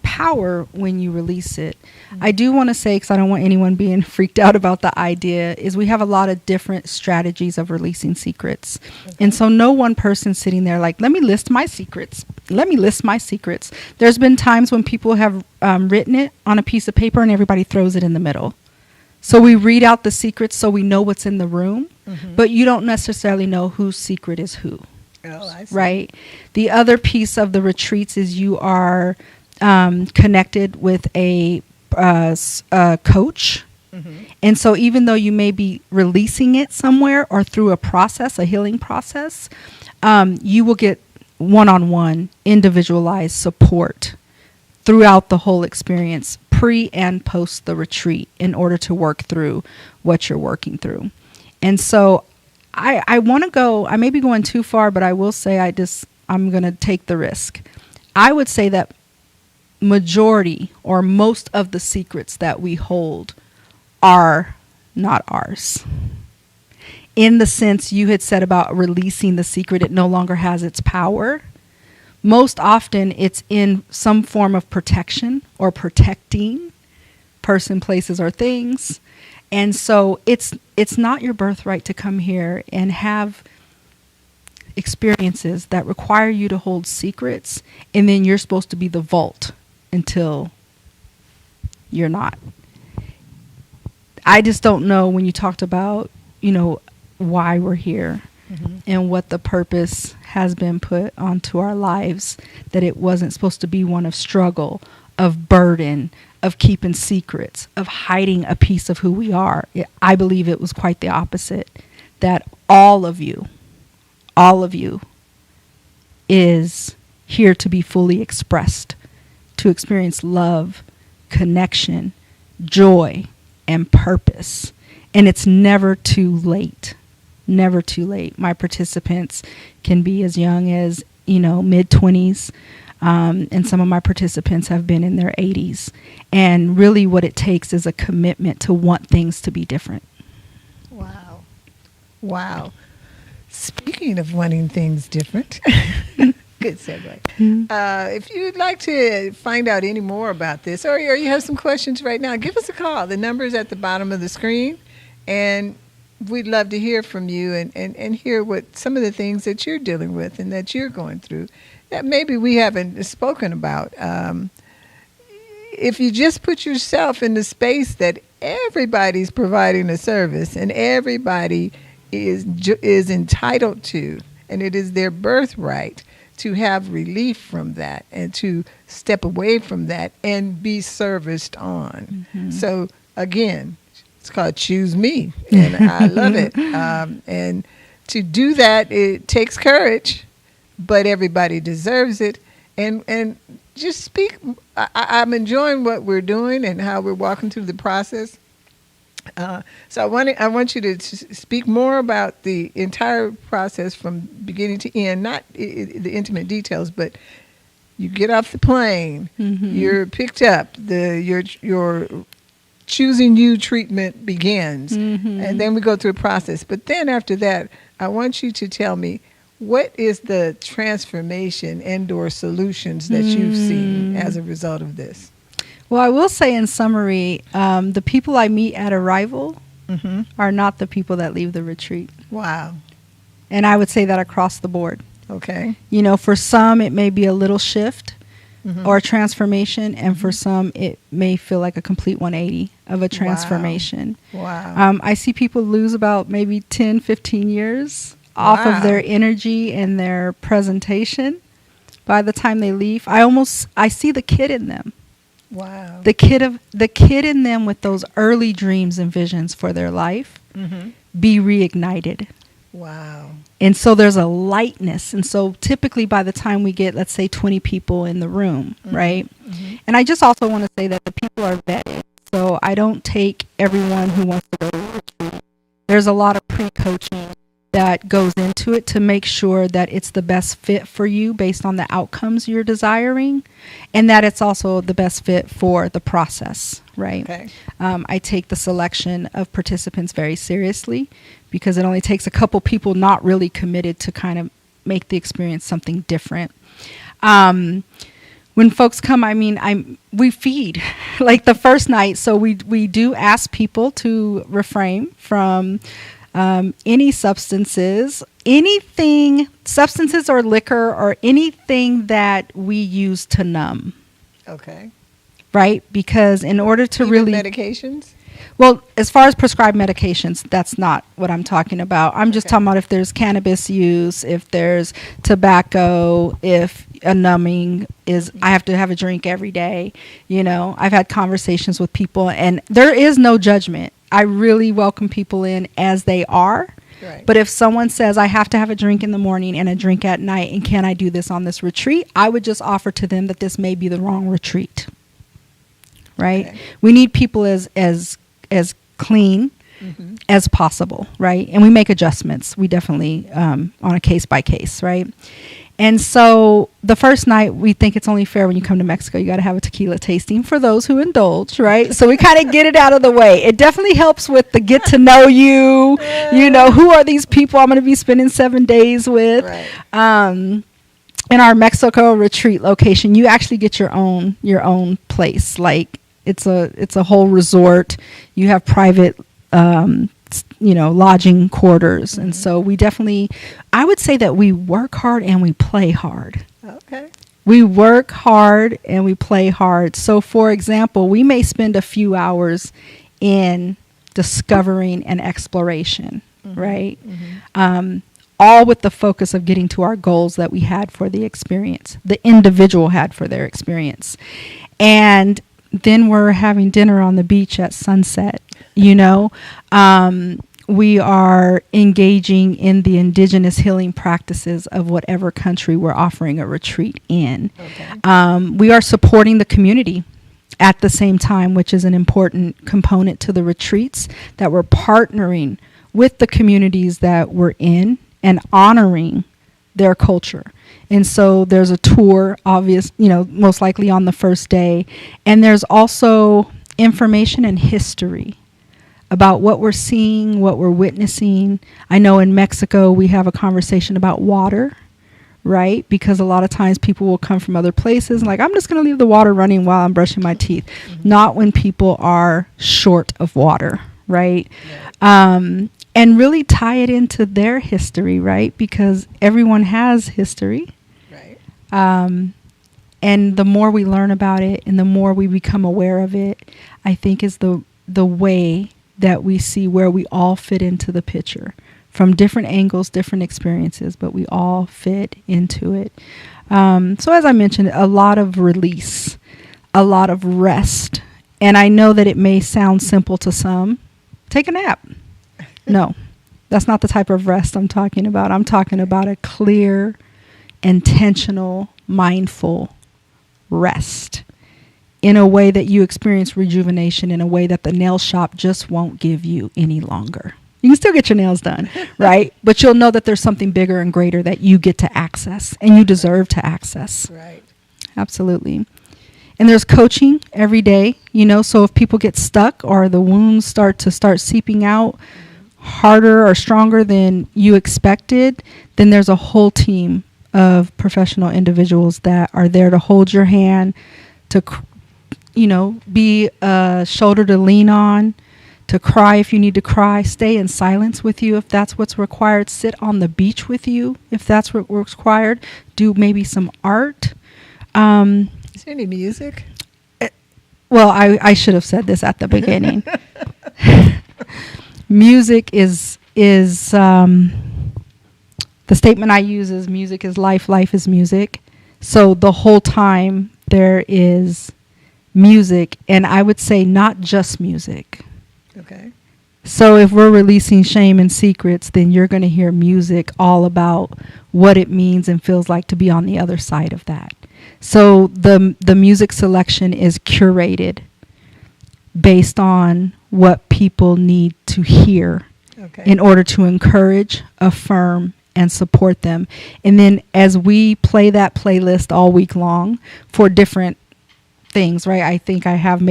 power when you release it. I do want to say, because I don't want anyone being freaked out about the idea, is we have a lot of different strategies of releasing secrets. And so no one person sitting there like, let me list my secrets. Let me list my secrets. There's been times when people have written it on a piece of paper and everybody throws it in the middle. So we read out the secrets so we know what's in the room, but you don't necessarily know whose secret is who. Oh, I see. Right? The other piece of the retreats is you are connected with a coach. And so even though you may be releasing it somewhere or through a process, a healing process, you will get one-on-one individualized support throughout the whole experience, pre and post the retreat, in order to work through what you're working through. And so I want to go, I may be going too far, but I will say I'm going to take the risk. I would say that majority or most of the secrets that we hold are not ours. In the sense you had said about releasing the secret, it no longer has its power. Most often it's in some form of protection or protecting person, places, or things. And so it's not your birthright to come here and have experiences that require you to hold secrets, and then you're supposed to be the vault until you're not. I just don't know when you talked about, why we're here and what the purpose has been put onto our lives, that it wasn't supposed to be one of struggle, of burden, of keeping secrets, of hiding a piece of who we are. I believe it was quite the opposite, that all of you is here to be fully expressed, to experience love, connection, joy, and purpose. And it's never too late. Never too late. My participants can be as young as, mid-20s. And some of my participants have been in their 80s. And really what it takes is a commitment to want things to be different. Wow. Wow. Speaking of wanting things different, good segue. If you'd like to find out any more about this, or you have some questions right now, give us a call. The number is at the bottom of the screen, and we'd love to hear from you and hear what some of the things that you're dealing with and that you're going through that maybe we haven't spoken about. If you just put yourself in the space that everybody's providing a service and everybody is entitled to, and it is their birthright to have relief from that and to step away from that and be serviced on. So again, it's called Choose Me, and I love it. And to do that, it takes courage, but everybody deserves it. And just speak. I'm enjoying what we're doing and how we're walking through the process. So I want you to speak more about the entire process from beginning to end, not the intimate details, but you get off the plane, you're picked up, your choosing you treatment begins, and then we go through a process. But then after that, I want you to tell me, what is the transformation and/or solutions that you've seen as a result of this? Well, I will say in summary, the people I meet at arrival are not the people that leave the retreat. Wow. And I would say that across the board. Okay. For some, it may be a little shift or transformation, and for some, it may feel like a complete 180 of a transformation. Wow. I see people lose about maybe 10, 15 years off of their energy and their presentation by the time they leave. I see the kid in them. Wow. The kid in them with those early dreams and visions for their life be reignited. Wow. And so there's a lightness. And so typically by the time we get, let's say, 20 people in the room, right? And I just also want to say that the people are vetted. So I don't take everyone who wants to go to a retreat. There's a lot of pre-coaching that goes into it to make sure that it's the best fit for you based on the outcomes you're desiring, and that it's also the best fit for the process, right? Okay. I take the selection of participants very seriously because it only takes a couple people not really committed to kind of make the experience something different. When folks come, we feed like the first night. So we do ask people to refrain from any substances or liquor or anything that we use to numb. Okay. Right? Because in order to Even really... medications? Well, as far as prescribed medications, that's not what I'm talking about. I'm just talking about if there's cannabis use, if there's tobacco, if a numbing is, I have to have a drink every day. I've had conversations with people, and there is no judgment. I really welcome people in as they are. Right. But if someone says, I have to have a drink in the morning and a drink at night, and can I do this on this retreat? I would just offer to them that this may be the wrong retreat. Right? Okay. We need people as clean as possible, right? And we make adjustments. We definitely, on a case by case, right? And so the first night, we think it's only fair when you come to Mexico, you got to have a tequila tasting for those who indulge, right? So we kind of get it out of the way. It definitely helps with the get to know you, who are these people I'm going to be spending 7 days with. Right. In our Mexico retreat location, you actually get your own place. Like it's a whole resort. You have private lodging quarters. And so we definitely, I would say that we work hard and we play hard. Okay. We work hard and we play hard. So for example, we may spend a few hours in discovering, and exploration, right? All with the focus of getting to our goals that we had for the experience, the individual had for their experience. And then we're having dinner on the beach at sunset, you know. We are engaging in the indigenous healing practices of whatever country we're offering a retreat in. We are supporting the community at the same time, which is an important component to the retreats, that we're partnering with the communities that we're in and honoring their culture. And so there's a tour, most likely on the first day. And there's also information and history about what we're seeing, what we're witnessing. I know in Mexico we have a conversation about water, right? Because a lot of times people will come from other places like, I'm just going to leave the water running while I'm brushing my teeth. Not when people are short of water, right? And really tie it into their history, right? Because everyone has history. Right. And the more we learn about it and the more we become aware of it, I think is the way that we see where we all fit into the picture from different angles, different experiences, but we all fit into it. So as I mentioned, a lot of release, a lot of rest. And I know that it may sound simple to some. Take a nap. No, that's not the type of rest I'm talking about. I'm talking about a clear, intentional, mindful rest in a way that you experience rejuvenation in a way that the nail shop just won't give you any longer. You can still get your nails done, right? But you'll know that there's something bigger and greater that you get to access and you deserve to access. Right. Absolutely. And there's coaching every day, you know, so if people get stuck or the wounds start seeping out harder or stronger than you expected, then there's a whole team of professional individuals that are there to hold your hand, to be a shoulder to lean on, to cry if you need to cry, stay in silence with you if that's what's required, sit on the beach with you if that's what required, do maybe some art. Is there any music? Well, I should have said this at the beginning. Music is the statement I use is music is life, life is music. So the whole time there is music, and I would say not just music. Okay. So if we're releasing shame and secrets, then you're going to hear music all about what it means and feels like to be on the other side of that. So the music selection is curated based on what people need to hear in order to encourage, affirm, and support them. And then as we play that playlist all week long for different things, right? I think I have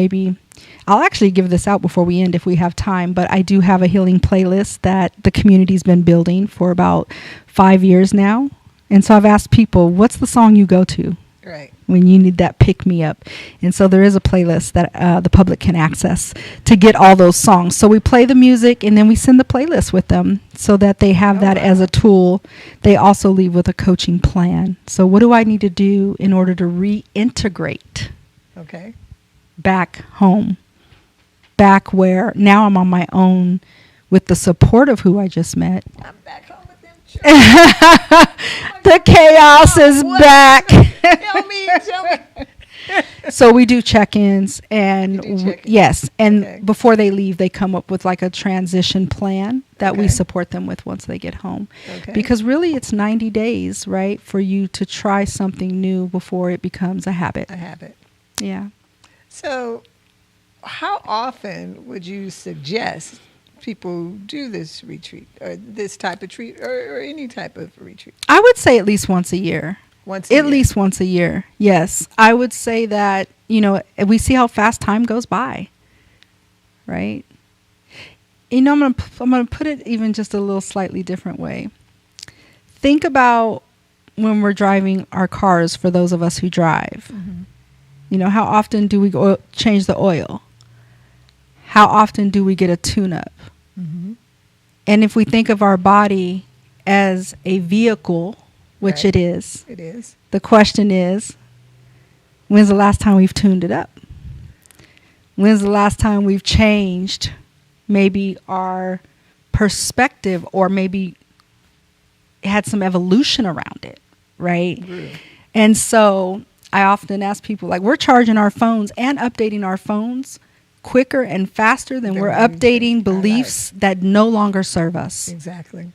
I'll actually give this out before we end if we have time, but I do have a healing playlist that the community's been building for about 5 years now. And so I've asked people, what's the song you go to? Right. When you need that pick-me-up. And so there is a playlist that the public can access to get all those songs. So we play the music and then we send the playlist with them so that they have that as a tool. They also leave with a coaching plan. So what do I need to do in order to reintegrate back home? Back where now I'm on my own with the support of who I just met. I'm back home with them. The chaos is back. Tell me. So we do check-ins and yes, and before they leave, they come up with like a transition plan that we support them with once they get home. Because really it's 90 days, right, for you to try something new before it becomes a habit. Yeah. So how often would you suggest people do this retreat or this type of retreat or any type of retreat? I would say at least once a year. At least once a year. Yes. I would say that, we see how fast time goes by. Right? I'm going to put it even just a little slightly different way. Think about when we're driving our cars for those of us who drive. How often do we go change the oil? How often do we get a tune-up? And if we think of our body as a vehicle, which it is, the question is, when's the last time we've tuned it up? When's the last time we've changed maybe our perspective, or maybe had some evolution around it, right? And so I often ask people, like, we're charging our phones and updating our phones quicker and faster than we're updating beliefs that no longer serve us. Exactly.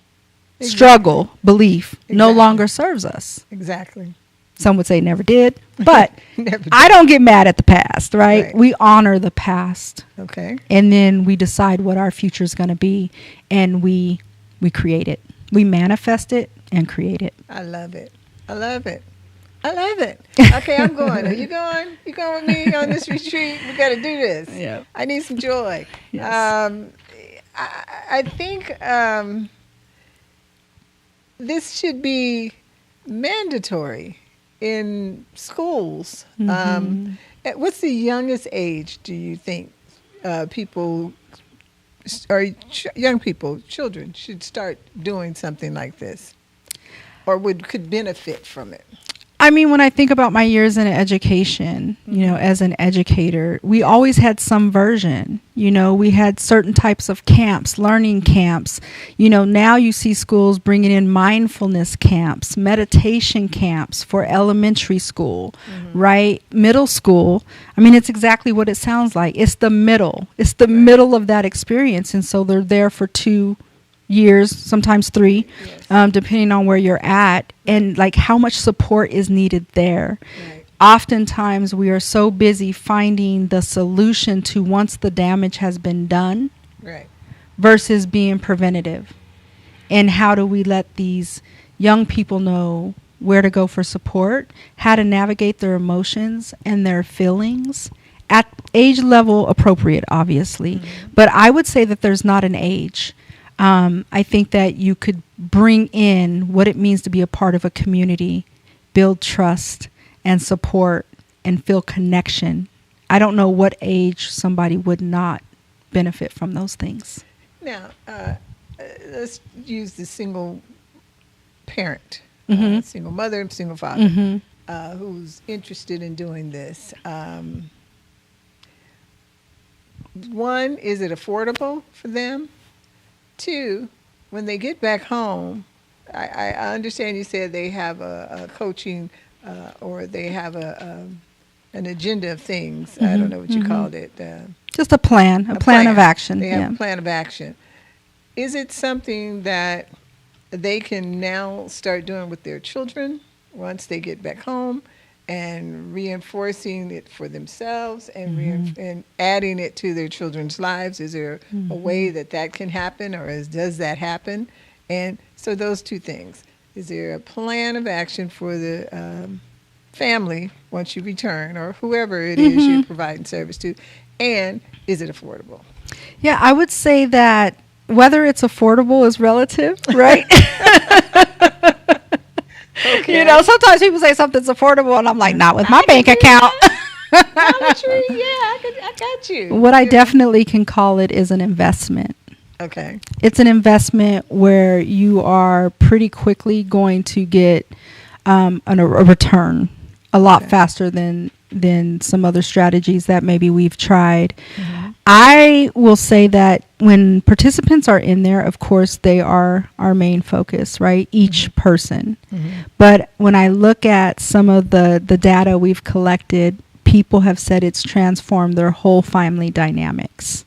Struggle, belief, no Exactly. longer serves us. Exactly. Some would say never did, but Never I don't get mad at the past, right? Right. We honor the past, Okay. and then we decide what our future is going to be, and we create it. We manifest it and create it. I love it. I love it. I love it. Okay, I'm going. Are you going? You going with me on this retreat? We got to do this. Yeah. I need some joy. Yes. I think this should be mandatory in schools. What's the youngest age do you think people or young people, children, should start doing something like this, or could benefit from it? I mean, when I think about my years in education, you know, as an educator, we always had some version. You know, we had certain types of camps, learning camps. You know, now you see schools bringing in mindfulness camps, meditation camps for elementary school, right? Middle school. I mean, it's exactly what it sounds like. It's the middle. It's the middle of that experience. And so they're there for 2 years, sometimes 3, depending on where you're at, and like how much support is needed there. Right. Oftentimes we are so busy finding the solution to once the damage has been done Right. versus being preventative. And how do we let these young people know where to go for support, how to navigate their emotions and their feelings at age level appropriate, obviously. But I would say that there's not an age. I think that you could bring in what it means to be a part of a community, build trust and support, and feel connection. I don't know what age somebody would not benefit from those things. Now, let's use the single parent, Mhm. single mother and single father, Mm-hmm. who's interested in doing this. One, is it affordable for them? 2, when they get back home, I understand you said they have a coaching or they have an agenda of things. I don't know what you called it. Just a plan of action. They have Yeah. a plan of action. Is it something that they can now start doing with their children once they get back home, and reinforcing it for themselves and and adding it to their children's lives? Is there a way that can happen, or does that happen? And so those 2 things. Is there a plan of action for the family once you return, or whoever it is you're providing service to? And is it affordable? Yeah, I would say that whether it's affordable is relative, right? Okay. You know, sometimes people say something's affordable, and I'm like, not with my bank account. Dollar Tree, yeah, I got you. What I definitely can call it is an investment. Okay. It's an investment where you are pretty quickly going to get a return a lot faster than some other strategies that maybe we've tried. I will say that when participants are in there, of course, they are our main focus, right? Each person. But when I look at some of the data we've collected, people have said it's transformed their whole family dynamics.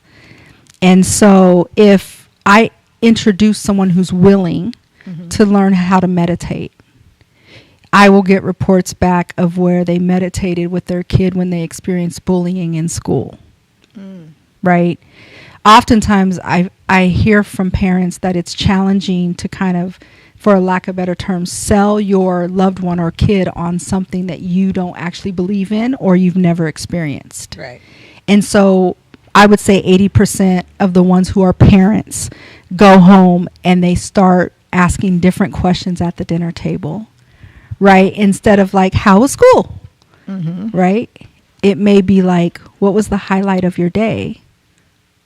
And so if I introduce someone who's willing to learn how to meditate, I will get reports back of where they meditated with their kid when they experienced bullying in school. Right? Oftentimes I hear from parents that it's challenging to kind of, for a lack of better terms, sell your loved one or kid on something that you don't actually believe in or you've never experienced. Right. And so I would say 80% of the ones who are parents go home and they start asking different questions at the dinner table, right? Instead of like, how was school? Right? It may be like, what was the highlight of your day?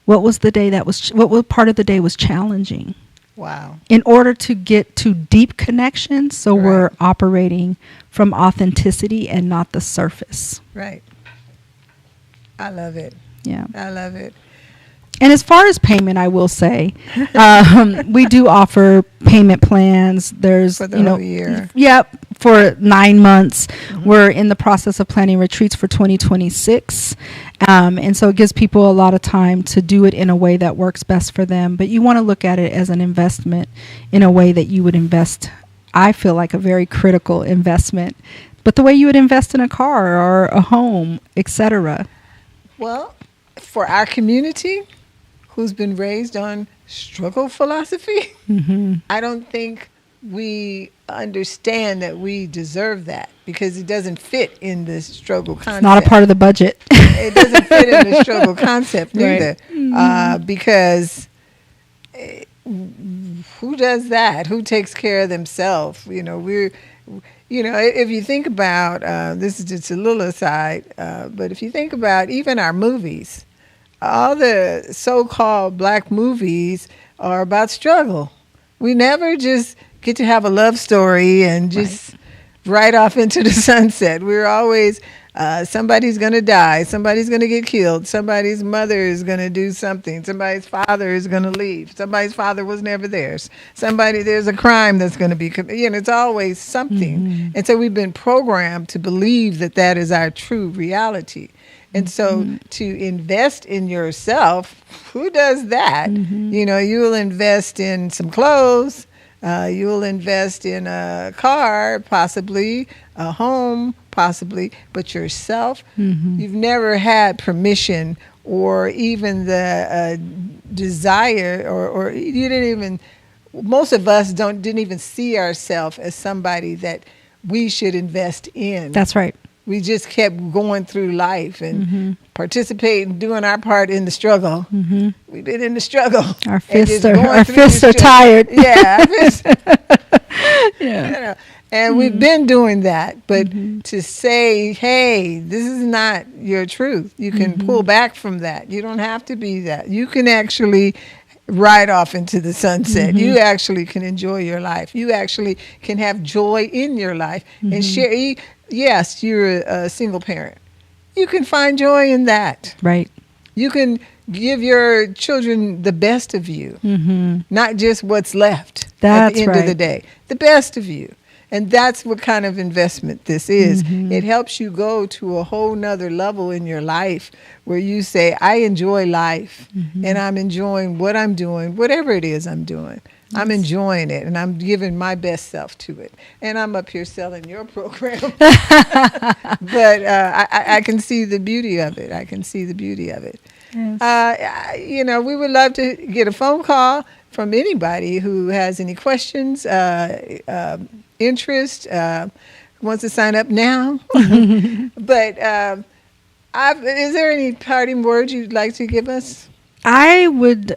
What was the day what part of the day was challenging? Wow. In order to get to deep connection, so Right. we're operating from authenticity and not the surface. Right. I love it. Yeah. I love it. And as far as payment, I will say, we do offer payment plans. There's, For the whole year. Yep, for 9 months. We're in the process of planning retreats for 2026. And so it gives people a lot of time to do it in a way that works best for them. But you want to look at it as an investment in a way that you would invest, I feel like a very critical investment, but the way you would invest in a car or a home, etc. Well, for our community who's been raised on struggle philosophy, I don't think we understand that we deserve that because it doesn't fit in the struggle concept. It's not a part of the budget. It doesn't fit in the struggle concept neither. Because who does that? Who takes care of themselves? If you think about, this is just a little aside, but if you think about even our movies, all the so-called black movies are about struggle. We never just get to have a love story and just right off into the sunset. We're always, somebody's going to die, somebody's going to get killed, somebody's mother is going to do something, somebody's father is going to leave, somebody's father was never theirs, there's a crime that's going to be, it's always something. And so we've been programmed to believe that that is our true reality. And so to invest in yourself, who does that? You'll invest in some clothes, you'll invest in a car, possibly, a home, possibly, but yourself, you've never had permission or even the desire, or you didn't even, most of us didn't even see ourselves as somebody that we should invest in. That's right. We just kept going through life and participating, doing our part in the struggle. We've been in the struggle. Our fists are tired. Yeah, our fists. Yeah. And we've been doing that. But to say, hey, this is not your truth. You can pull back from that. You don't have to be that. You can actually ride off into the sunset. You actually can enjoy your life. You actually can have joy in your life and share. Yes, you're a single parent. You can find joy in that. Right. You can give your children the best of you, not just what's left at the end of the day. The best of you. And that's what kind of investment this is. It helps you go to a whole nother level in your life where you say, I enjoy life and I'm enjoying what I'm doing, whatever it is I'm doing. I'm enjoying it and I'm giving my best self to it. And I'm up here selling your program. But I can see the beauty of it. I can see the beauty of it. Yes. We would love to get a phone call from anybody who has any questions, interest, wants to sign up now. But is there any parting words you'd like to give us? I would,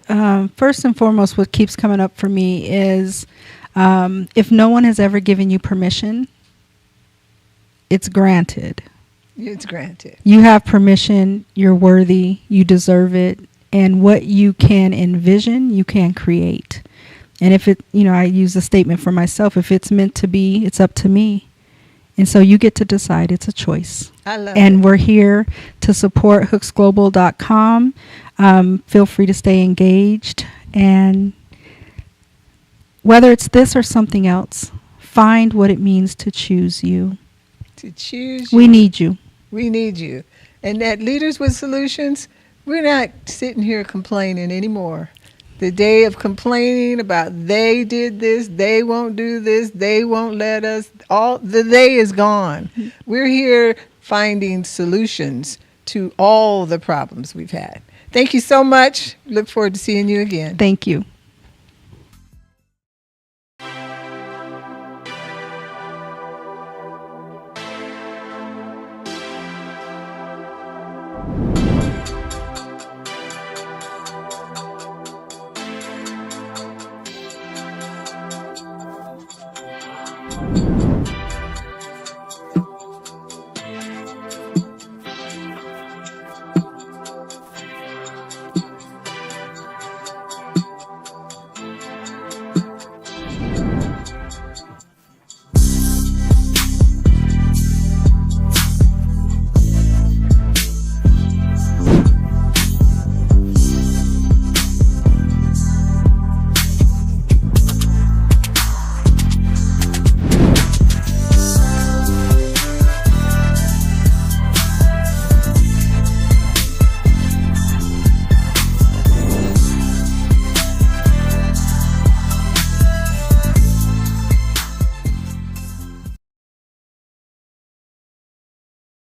first and foremost, what keeps coming up for me is if no one has ever given you permission, it's granted. It's granted. You have permission, you're worthy, you deserve it, and what you can envision, you can create. And if it, I use a statement for myself, if it's meant to be, it's up to me. And so you get to decide. It's a choice. I love and it. We're here to support hooksglobal.com. Feel free to stay engaged. And whether it's this or something else, find what it means to choose you. To choose you. We need you. We need you. And at Leaders with Solutions, we're not sitting here complaining anymore. The day of complaining about they did this, they won't do this, they won't let us, the day is gone. We're here finding solutions to all the problems we've had. Thank you so much. Look forward to seeing you again. Thank you.